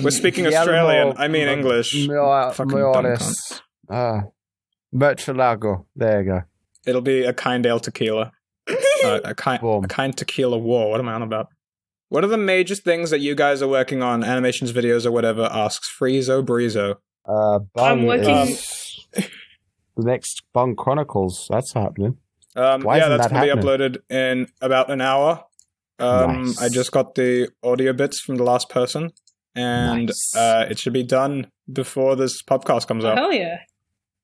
We're speaking Guillermo Australian. I mean English. Fucking dumb Morales. Murcielago. There you go. It'll be a kind ale tequila. A Boom. kind tequila war. What am I on about? What are the major things that you guys are working on? Animations, videos, or whatever? Asks Friezo Breezo. Bung I'm working- is the next Bung Chronicles. That's happening. Yeah, Why isn't that's that going to be happening? uploaded in about an hour. Nice. I just got the audio bits from the last person, and Nice. it should be done before this podcast comes out. Hell yeah.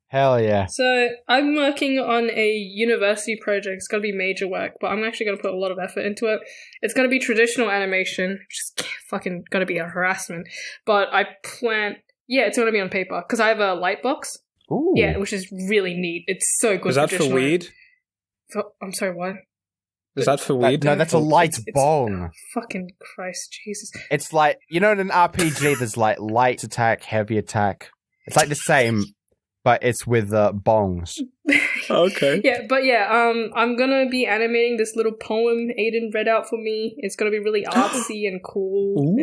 Hell yeah. So I'm working on a university project. It's going to be major work, but I'm actually going to put a lot of effort into it. It's going to be traditional animation, which is fucking going to be a harassment. But I plan... Yeah, it's going to be on paper, because I have a light box. Ooh. Yeah, which is really neat. It's so good. Is that for traditional- weed? I'm sorry, what? Is that for That- weed? no, that's a light It's- bong. Fucking Christ, Jesus. It's like, you know, in an RPG, there's like light attack, heavy attack. It's like the same, but it's with bongs. Okay. Yeah, but yeah, I'm gonna be animating this little poem Aiden read out for me. It's gonna be really artsy and cool.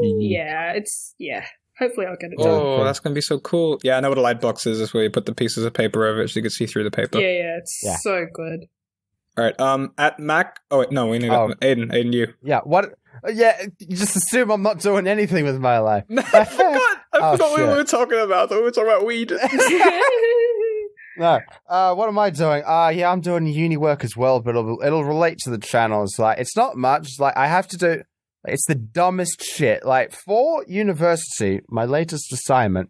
And yeah, hopefully I'll get it done. Oh, that's going to be so cool. Yeah, I know what a light box is. It's where you put the pieces of paper over it so you can see through the paper. Yeah, it's Yeah. so good. All right. At Mac. Oh wait, no, we need Aiden, you. Yeah, what? Yeah, you just assume I'm not doing anything with my life. I forgot. Oh, what we shit. were talking about. I thought we were talking about weed. No, what am I doing? Yeah, I'm doing uni work as well, but it'll relate to the channel. It's like, it's not much. It's like, I have to do, it's the dumbest shit. Like, for university, my latest assignment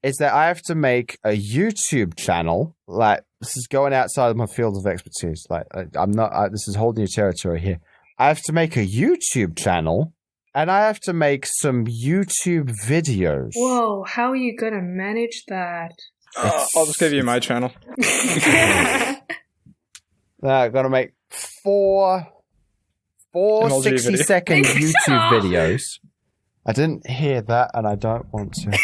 is that I have to make a YouTube channel. Like, this is going outside of my field of expertise. Like, I'm not, this is whole new territory here. I have to make a YouTube channel, and I have to make some YouTube videos. Whoa, how are you gonna manage that? I'll just give you my channel. I gotta make four MLG 60-second video. YouTube videos. I didn't hear that, and I don't want to.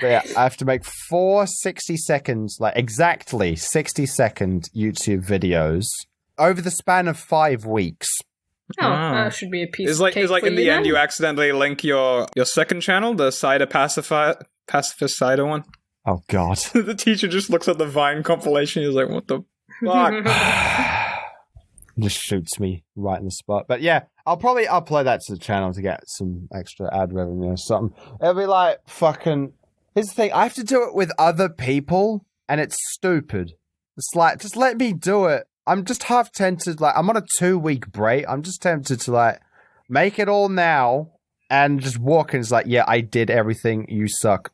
But yeah, I have to make 4 60 seconds, like exactly 60-second YouTube videos over the span of 5 weeks. Oh, Ah. that should be a piece It's of like cake for in the end then. you accidentally link your second channel, the Cider Pacifist Cider one. Oh god. The teacher just looks at the Vine compilation. He's like, "What the fuck?" Just shoots me right in the spot. But yeah, I'll probably upload that to the channel to get some extra ad revenue or something. It'll be like fucking... Here's the thing, I have to do it with other people, and it's stupid. It's like, just let me do it. I'm just half tempted, like, I'm on a 2-week break. I'm just tempted to, like, make it all now and just walk in. It's like, yeah, I did everything. You suck.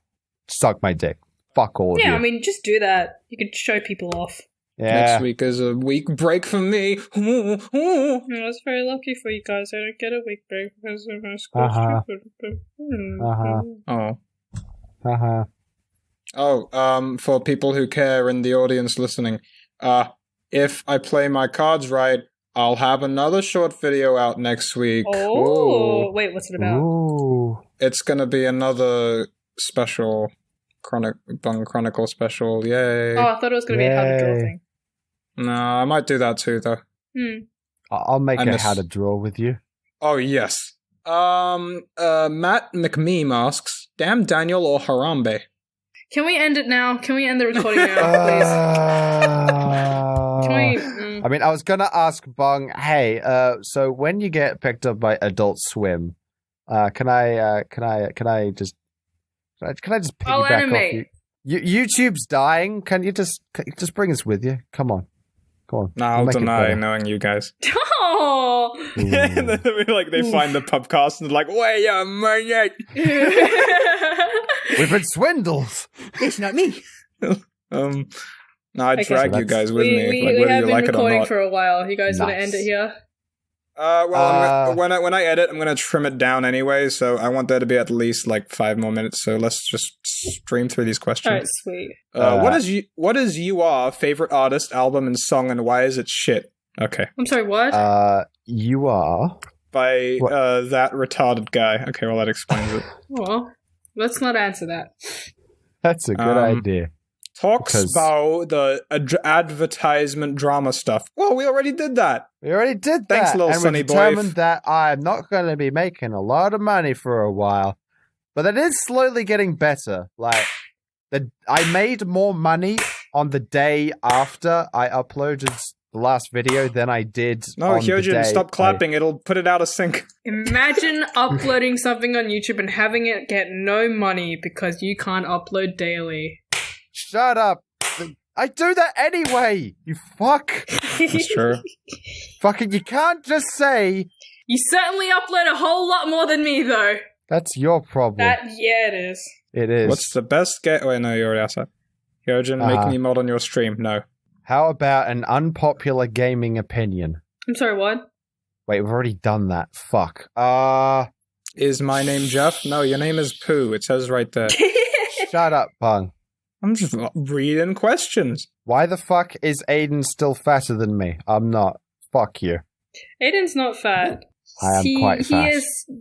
Suck my dick. Fuck all of you. Yeah, I mean, just do that. You could show people off. yeah. Next week is a week break for me. That's very lucky for you guys. I don't get a week break because of my school. Uh-huh. Uh-huh. Oh. Haha. Oh, for people who care in the audience listening, if I play my cards right, I'll have another short video out next week. Oh, Ooh. wait, what's it about? Ooh. It's gonna be another special Bung Chronicle special. Yay! Oh, I thought it was going to be a how to draw Yay. thing. No, I might do that too, though. I'll make I a miss- how to draw with you. Oh yes. Matt McMeem asks, "Damn Daniel or Harambe?" Can we end it now? Can we end the recording now, please? Can we? I mean, I was gonna ask Bung, hey, so when you get picked up by Adult Swim, can I just piggyback I'll off animate. you? YouTube's dying. Can you just bring us with you? Come on. Go on. No, I'll Make it deny better. knowing you guys. Oh. And then they find the pubcast and they're like, "Wait a minute." We've been swindled. It's not me. No, I Okay. drag So you guys with we me, like, we whether have you been like it or recording not. for a while. You guys want to Nice. end it here? Well, when I edit, I'm gonna trim it down anyway, so I want there to be at least like 5 more minutes. So let's just stream through these questions. Alright, sweet. What is your favorite artist, album, and song, and why is it shit? Okay, I'm sorry, what? You are. by What? that retarded guy. Okay, well that explains it. Well, let's not answer that. That's a good idea. Talks Because- about the advertisement drama stuff. Well, we already did that. We already did that. Thanks, little and Sonny we boy. determined that I'm not going to be making a lot of money for a while. But it is slowly getting better. Like, I made more money on the day after I uploaded the last video than I did No, on the Hyojin, day stop clapping. It'll put it out of sync. Imagine uploading something on YouTube and having it get no money because you can't upload daily. Shut up. I do that anyway, you fuck. That's true. Fucking, you can't just say, You certainly upload a whole lot more than me, though. that's your problem. Yeah, it is. It is. What's the best game? Wait, no, you already asked that. Hyojin, make me mod on your stream. No. How about an unpopular gaming opinion? I'm sorry, what? Wait, we've already done that. Fuck. Is my name Jeff? No, your name is Pooh. It says right there. Shut up, Pung. I'm just reading questions. Why the fuck is Aiden still fatter than me? I'm not. Fuck you. Aiden's not fat. I am quite fat.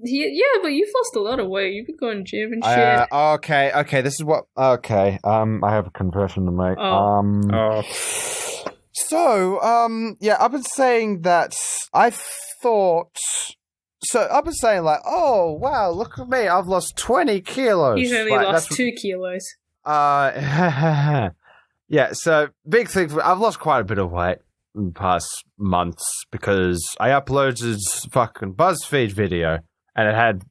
Yeah, but you've lost a lot of weight. You've been going gym and shit. Okay, this is what... Okay, I have a confession to make. Oh. So, yeah, I've been saying that I thought... So, I've been saying like, oh, wow, look at me, I've lost 20 kilos. He's only Like, lost that's- 2 kilos. Yeah, so, big thing, I've lost quite a bit of weight in the past months because I uploaded fucking BuzzFeed video and it had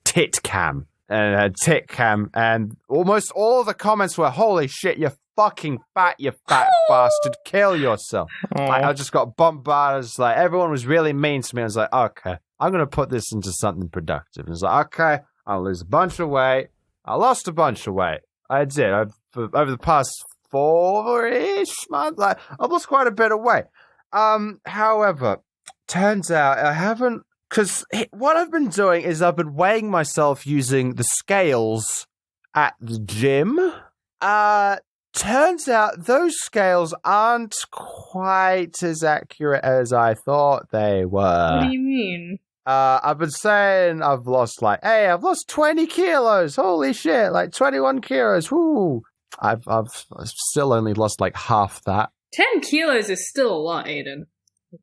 tit cam. And it had tit cam, and almost all the comments were, holy shit, you're fucking fat, you fat bastard, kill yourself. Like, I just got bombarded. It's like, everyone was really mean to me. I was like, okay, I'm going to put this into something productive. And it's like, okay, I'll lose a bunch of weight. I lost a bunch of weight. I did. Over the past 4-ish months, like, I've lost quite a bit of weight. However, turns out I haven't, because what I've been doing is I've been weighing myself using the scales at the gym. Turns out those scales aren't quite as accurate as I thought they were. What do you mean? I've been saying I've lost I've lost 20 kilos. Holy shit, 21 kilos. Woo. I've still only lost half that. 10 kilos is still a lot, Aiden.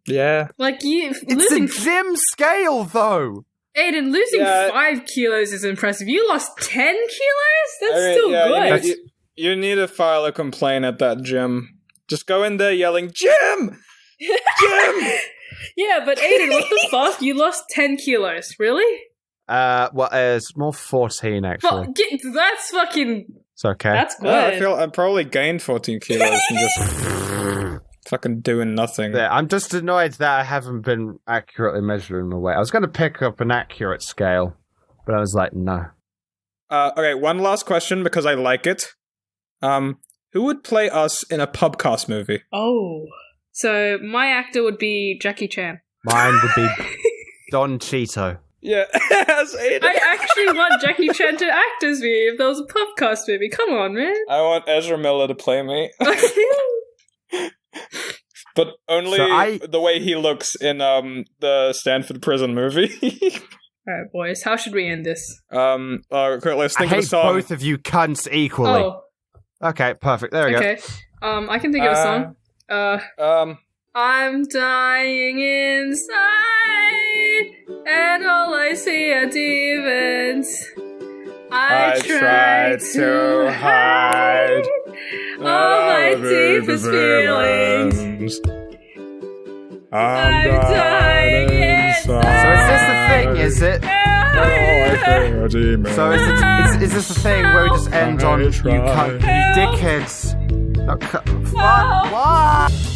Yeah. It's Losing a gym scale, though. Aiden, losing Yeah. 5 kilos is impressive. You lost 10 kilos? That's still good. You need to file a complaint at that gym. Just go in there yelling, Jim! Jim! Yeah, but Aiden, what the fuck? You lost 10 kilos. Really? Well, it's more 14, actually. That's fucking... It's okay. That's good. Yeah, I feel I probably gained 14 kilos from just fucking doing nothing. Yeah, I'm just annoyed that I haven't been accurately measuring my weight. I was going to pick up an accurate scale, but I was like, no. Okay, one last question because I like it. Who would play us in a pubcast movie? Oh. So, my actor would be Jackie Chan. Mine would be Don Cheeto. Yeah, as Aiden. I actually want Jackie Chan to act as me if there was a podcast movie. Come on, man. I want Ezra Miller to play me. But only the way he looks in the Stanford Prison movie. Alright, boys, how should we end this? Let's think I of a hate song. both of you cunts equally. Oh, Okay, perfect. There we okay. I can think of a song. I'm dying inside, and all I see are demons. I tried to hide all my deepest feelings. I'm dying inside. So is this the thing, is it? So is this the thing where we just end on you dickheads Fuck. Why?